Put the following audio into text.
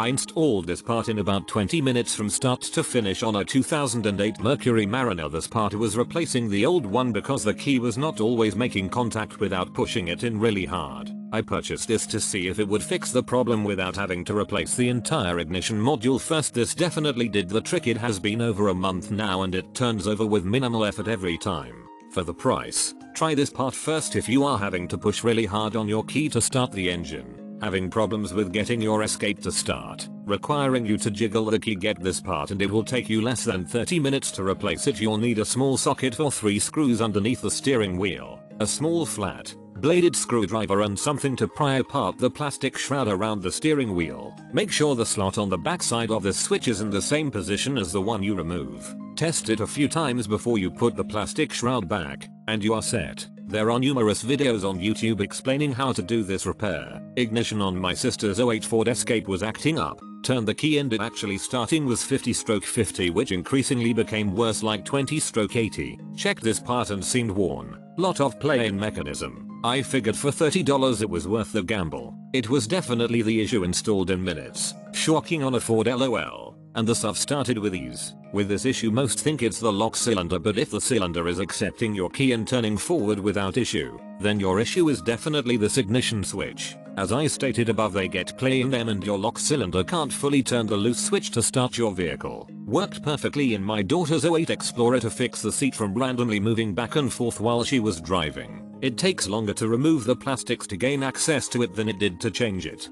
I installed this part in about 20 minutes from start to finish on a 2008 Mercury Mariner. This part was replacing the old one because the key was not always making contact without pushing it in really hard. I purchased this to see if it would fix the problem without having to replace the entire ignition module first. This definitely did the trick. It has been over a month now and it turns over with minimal effort every time. For the price, try this part first if you are having to push really hard on your key to start the engine. Having problems with getting your escape to start, requiring you to jiggle the key, get this part and it will take you less than 30 minutes to replace it. You'll need a small socket for 3 screws underneath the steering wheel, a small flat bladed screwdriver and something to pry apart the plastic shroud around the steering wheel. Make sure the slot on the backside of the switch is in the same position as the one you remove. Test it a few times before you put the plastic shroud back, and you are set. There are numerous videos on YouTube explaining how to do this repair. Ignition on my sister's '08 Ford Escape was acting up. Turned the key and it actually starting was 50/50, which increasingly became worse like 20/80. Checked this part and seemed worn. Lot of play-in mechanism. I figured for $30 it was worth the gamble. It was definitely the issue. Installed in minutes. Shocking on a Ford, LOL. And the stuff started with ease. With this issue most think it's the lock cylinder, but if the cylinder is accepting your key and turning forward without issue, then your issue is definitely this ignition switch. As I stated above, they get play in them and your lock cylinder can't fully turn the loose switch to start your vehicle. Worked perfectly in my daughter's '08 Explorer to fix the seat from randomly moving back and forth while she was driving. It takes longer to remove the plastics to gain access to it than it did to change it.